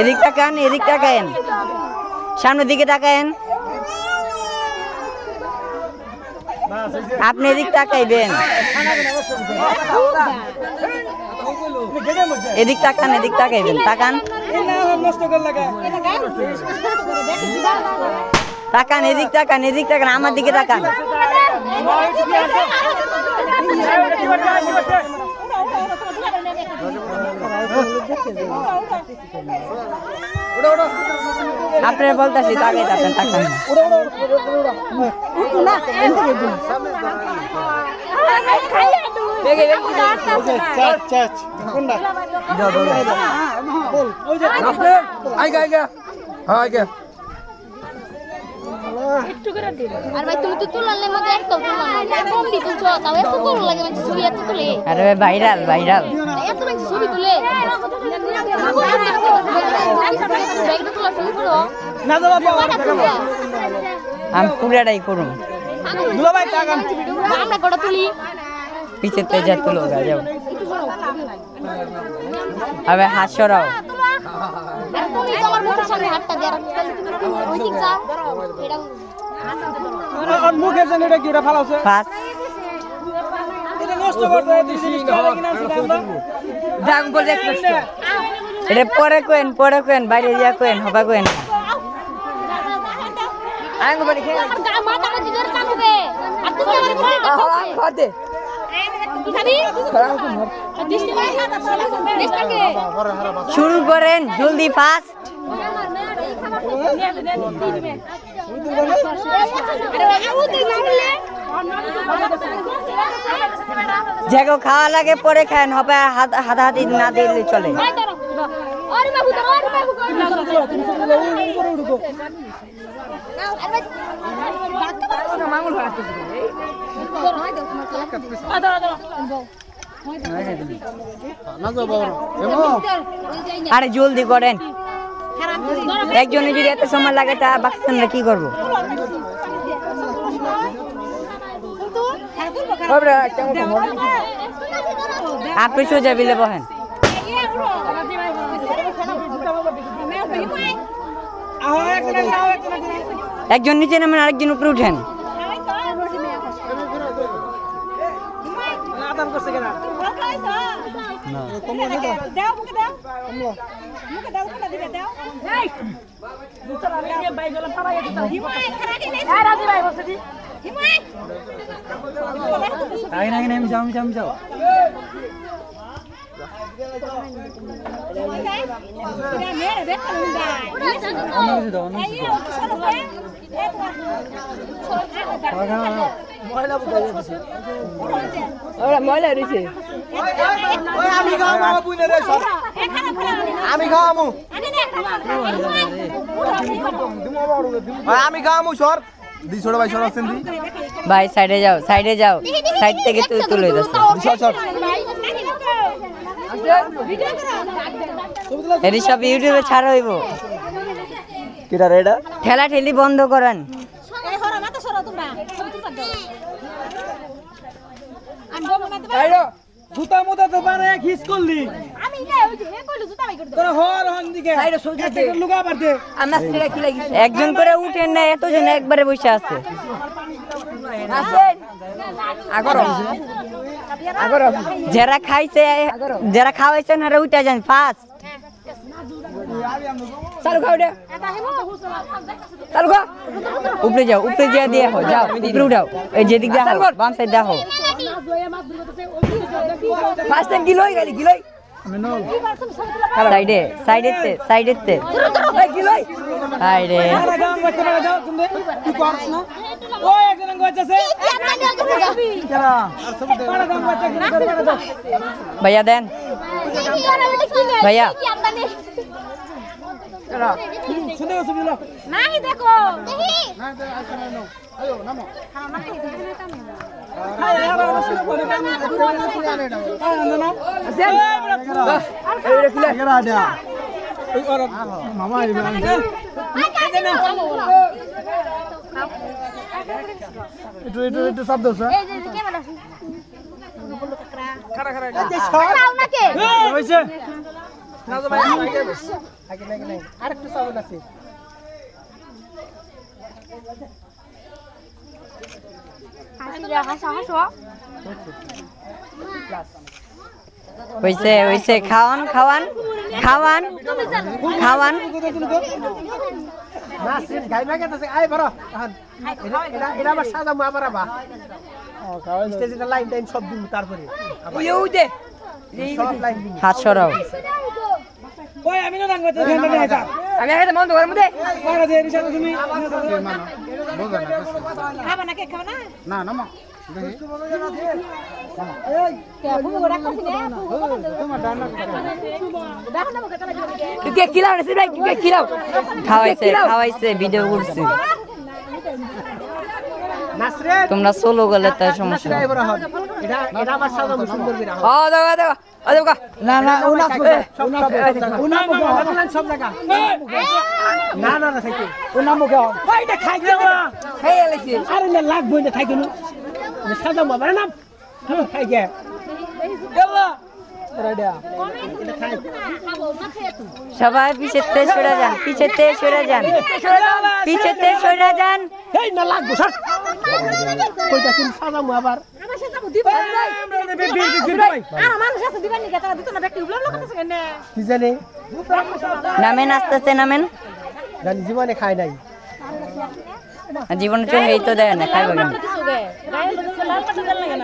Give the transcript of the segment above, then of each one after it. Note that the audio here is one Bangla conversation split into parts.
এদিক তাকান, এদিক তাকায়েন, সামনের দিকে তাকায়েন। আপনি এদিক তাকাইবেন, এদিক তাকান, এদিক তাকাইবেন, তাকান তাকান, এদিক তাকান, এদিক তাকান, আমার দিকে তাকান। আপনারা বলতেছি তাকাই তাকান, তাকান আরে ভাইরাল ভাইরাল আমি পুরাটাই করুন পিছে তেজা তুলো যাও আবে হাত সরাও পরে কোয়েন, পরে কোয়েন, বাইরে যা কোয়েন, হবা কোয়েন শুরু করেন জলদি ফাস্ট। যেগো খাওয়া লাগে পরে খান, হবে হাতাহাতি না দিলে চলে। আরে জলদি করেন, একজনে যদি এত সময় লাগে তা বাকি আমরা কি করবো? আপনি সোজা বিলে বহেন, একজন নিচে নামেন, আরেকজন উপরে উঠেন। ময়লা রয়েছে আমি খাওয়ামু, আমি খাওয়ামু সর দি ছোট ভাই, সর আছেন দি ভাই, সাইডে যাও, সাইডে যাও, সাইড থেকে তুলে যাচ্ছে। এর সব ইউটিউবে ছাড়া হইব। কিরা রেডা ঠেলা ঠেলি বন্ধ করেন। জুতা মুতা তো পারে খিস করলি আমি না ওই যে কইলো জুতা বাই করে তোরা হর হন দিকে সাইডে সোজা থেকে লুকা পারতে আমরা ছেড়ে কি লাগিস একজন করে উঠেন না, এতজন একবারে বসে আছে। আসেন আগরো আগরো, যারা খাইছে, যারা খাওয়াইছেন আর উঠে যান ফাস্ট। চালু খাও দে, চালু খাও, উপরে যাও, উপরে যা দিয়ে হো, যাও উপরে উঠাও, এই যেদিক দেখো বাম সাইড দেখো। ফার্স্ট টাইম গিলই গালি গিলই সাইডে সাইডেতে সাইডেতে আরে কারা গাম করতে পারে যাও তুমি কি করছ না ওই একজন গজাছে কারা কারা গাম করতে করে দাও ভাইয়া দেন ভাইয়া শুনতে গেছো বিলো नहीं देखो नहीं আয়ো নামো হ্যাঁ यार শুনে করে গাম হ্যাঁ না এই রেখলে কেরা আডা ওই আর মামা এই একটু শব্দ আছে ए जे के बना খারা খারা खाओ ना के হইছে না তো ভাই আগে নাই আরেকটু শব্দ আছে হাসো হাসো হইছে হইছে খাওয়ান খাওয়ান খাওয়ান খাওয়ান না সিন গাই না কেতেছে আই বড় এটা এটা আমার সাদা মা বাবা স্টেজে লাইন টাইন সব দিন তারপরে ওই দে সব লাইন দিন হাত সরাও ওই আমি না রাঙ্গাতে ফ্যানটা নিয়ে যা আমি একটা মন দোকানের মধ্যে ওরা যে রিসাতে তুমি খাবা না কে খাবা না না নামো কে কিলাও রে ভাই কে কিলাও খাওয়াইছে খাওয়াইছে ভিডিও করছি নাসরে তোমরা সোলো গেলে তাই সমস্যা নাসরে বড় হল এটা এটা আমার সাদা সুন্দর বিরা ও দেখো দেখো ও দেখো না না ওনা উনা সব জায়গা না না না থাকি ওনা মুখে ওইটা খাই দেবা খাই এলেছি আরে না লাগবো না খাই কেন সাদা মা বাবা নাম খাই গে এলা রেডা খাবো না খেয়ে তুই সবাই পিছেতে সরে যান পিছেতে সরে যান পিছেতে সরে যান এই না লাগবো স্যার কইতাছিস সাদা মা আবার আমার সাথে দিব আর মানুষ আছে দিবেন নি তারা দিত না ব্যক্তি ব্লগ লোক আছে কেন কি জানে নামেন আস্তে আস্তে নামেন জানি জীবনে খাই নাই জীবনে চলে এই তো দেয় না খাইবা কেন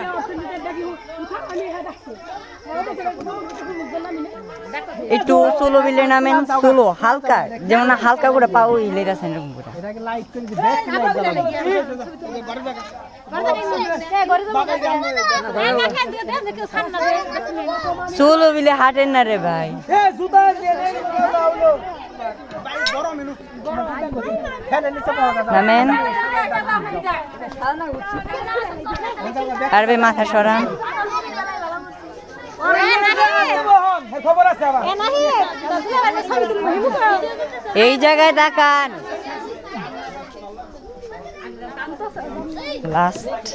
একটু সোলো বিলে নামেন সোলো হালকা যেমন হালকা করে পাও ইলেরা সেরকম করে এটাকে লাইট করে দি ব্যাক সোলো বিলে হাঁটেন না রে ভাই এ জুতা দিয়ে লাউলো নামেন আর ভাই মাথা সরান খবর আছে আবার এই জায়গায় তাকান লাস্ট